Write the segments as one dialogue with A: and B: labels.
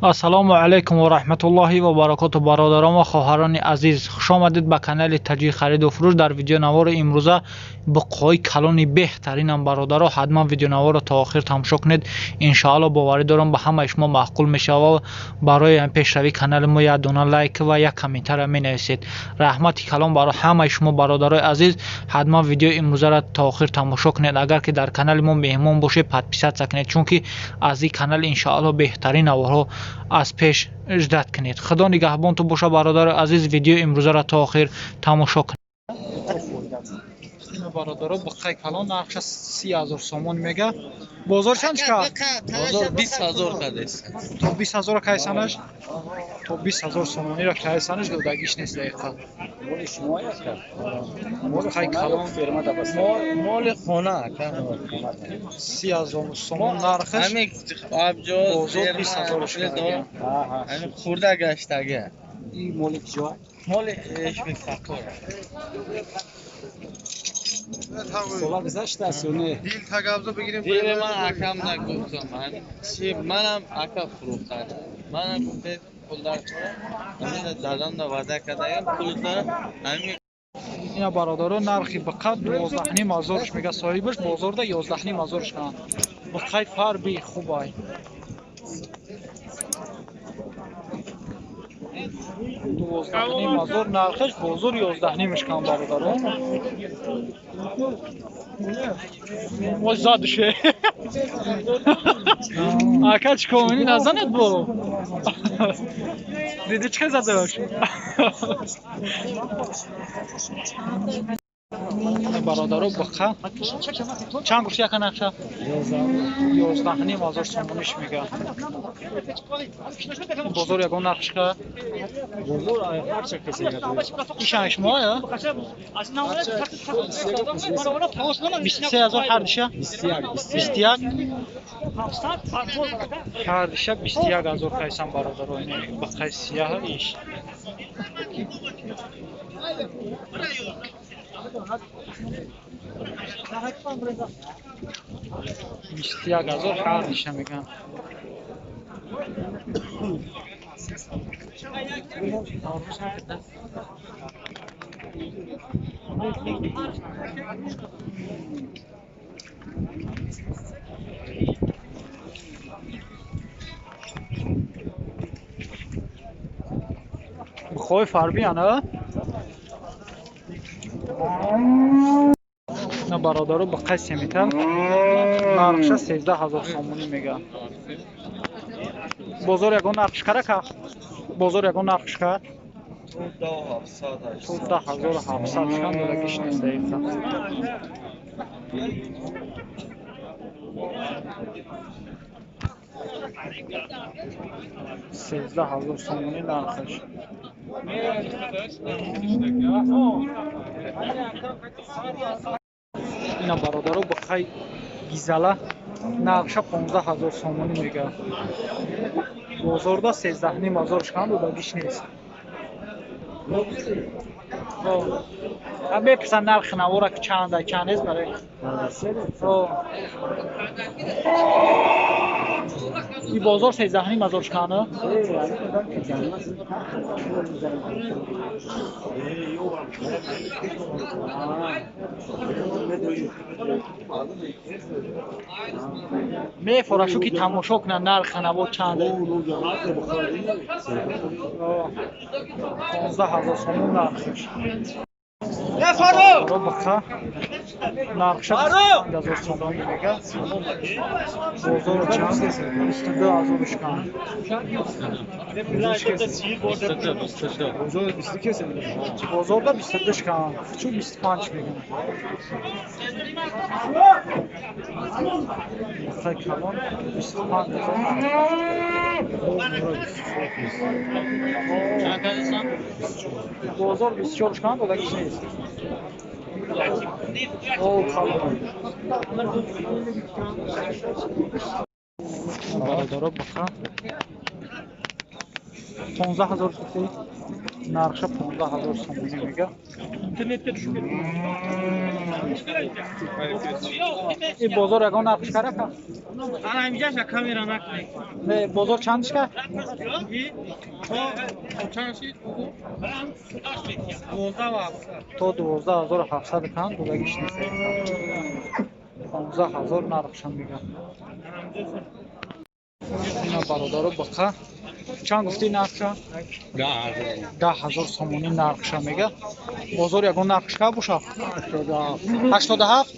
A: ассалому алайкум ва раҳматуллоҳи ва баракоту бародарон ва хоҳарони азиз, хуш омадед ба канали таҷи хариду фурӯш. Дар видеонавори имрӯза буққоҳои калони беҳтаринам бародаро, ҳатман видеонаворро то охир тамошо кунед. Иншоалло боварӣ дорам ба ҳамаи шумо маъқул мешава. Барои пешравии канали мо як дона лайк ва як комментария менависед. раҳмати калон барои ҳамаи шумо бародарои азиз. ҳатман видеои имрӯзаро то охир тамошо кунед. агар ки дар канали мо меҳмон бошед, подписатсия кунед, чунки аз ин канал иншоалло беҳтарин наворҳо аз пеш ждат кунед. худо нигаҳбонтон боша бародари азиз. видеои имрӯзаро то охир тамошо кунед. бародаро буққаи калон нархаш 30,000 сомон мега. бозор чанд ка?
B: Bozor 20,000 kadar.
A: То 20,000 кайсанаш? То 20,000 сомонира кайсанаш додагиш нест дақиқа. Буққаи калон
B: Mol khona aka.
A: 30,000 сомон нархаш.
B: Hamik abjo
A: бозор 20,000 шуда.
B: Hani khurda gashtage.
A: این مال کجا؟
B: Mol eshbek fakor.
A: سالا گذشته است یا نه؟
C: دیل تقابضو بگیریم
B: Dile man akam da guftam man. Chi manam aka furukhtar. Manam gufte pullar khora. Hamina dadam da va'da kardagam pullar hamik
A: اینا برادران نرخی به قد 12,500 میگه صاحبش بازارda 11,500 کن. بخیر فربی خوبای. 12,500 نرخش بازار 11,500 کن برادران. ما زادشه. آکا چیکار نزند بو. دیدی چه زدش؟ برادرو بخا چند گوشت یک نقشه 11,500 سومونش میگه. بازار یگان نقش که
C: بزرگ هر چه کسی
A: ایشان شما یا 23,000 هر دیشه 21 هر دیشه 21,000 کایسان برادرو این بخای سیاه ایش 21,000 هر دیشه میگن. بخوای فربی نه؟ نه برادرو به قیسی میتن نرخش 13,000 سومونی میگه. بازار یگان نرخش کرده که بازار یگان نرخش کرد 10,700 شکن دادگیش نیست دقیقا. سیزده هزار سومونی نرخش. اینا برادرو بخوای گیزاله نرخش 15,000 سومونی میگه. بازارda 13,500 شکن دادگیش نیست. بپرسن نرخ نوارا که چنده چند است برای این بازار 13,500 شکنه. میفرشو که تماشا کنن نرخ نوار چنده. 15,000 سومون نرخش. رو بخا نرخش 5,000 سومون میگه. بازار چند 22,000 شکن. بازارda 22 شکن. چون 25 میگن. بخای کلان 25,000. بازار 24 شکن دادگیش نیست. او کلان. برادرها بخا 15,000 سومونی نرخش 15,000 سومونی میگه.
C: internette düşüp
A: این بازار یگان نقش کرده که
C: ana اینجاش کامera نکنه
A: به بازار چندش که
B: چند شید؟ 12,700
A: تو 12,700 کن دولگیش نیست 15,000 نرخشم میگم اینا برادرو بقا چند گفتی نرخشم 10,000 سومونی نرخشم میگه بازار یگان نقش که بوشه 87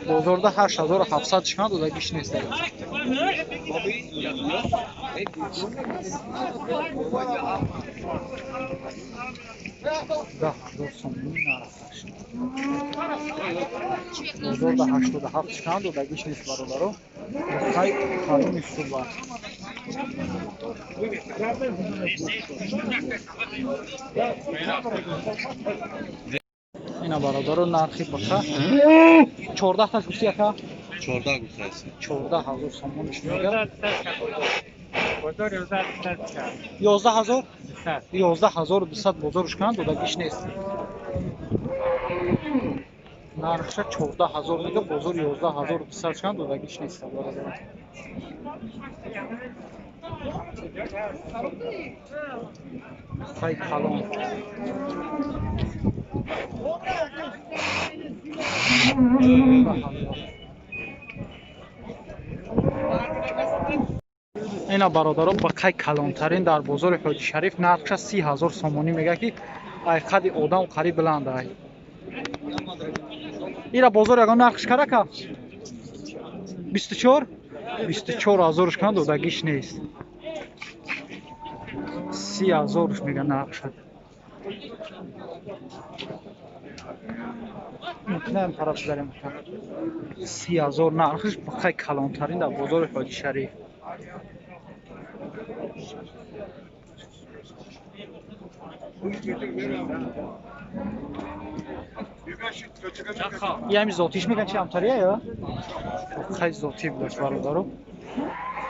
A: بازار ده 8,700 شکن دولگیش نیست 10,000 سومونی نرخشم بازار ده 87 شکن دولگیش نیست برادرو بخای کالون صبح اینا برادرو نرخی بخا 14 تاش گفتی اکا
B: 14 گفته هستی
A: 14,000 سومونش میگه
C: بازار
A: 11,000 11,200 بازارش کن دودگیش نیست نرخش 14,000 میگه بازار 11,200 کن دودگیش نیست برادر خیلی کلان اینا برادران با قای کلانترین در بازار حاجی شریف نرخش 30,000 سومونی میگه که ای قد آدم قریب بلند ای اینا بازار یگان نرخش کرده که 24,000 کن دودگیش نیست 30,000 میگه نرخش میتونم طرف بریم 30,000 نرخش با قای کلانترین در بازار حاجی شریف یه همی ذاتیش میگن چه همتریه یا؟ خیلی ذاتی بودش برادارو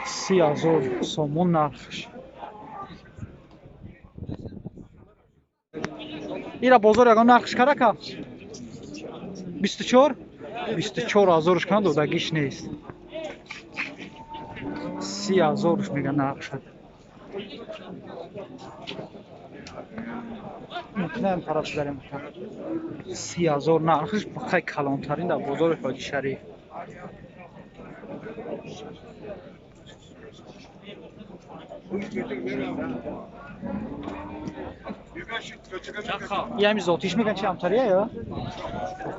A: 30,000 سومون نرخش ایره بازار یگان نرخش کرده که 24,000 کن دودگیش نیست 30,000 میگن نرخش میتونم طرف بریم 30,000 نرخش با خیلی کلانترین در بازار حاجی شریف یه همی ذاتیش میگن چه همتریه یا؟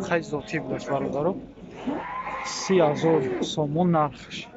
A: خیلی ذاتی بودش برادارو 30,000 سومون نرخش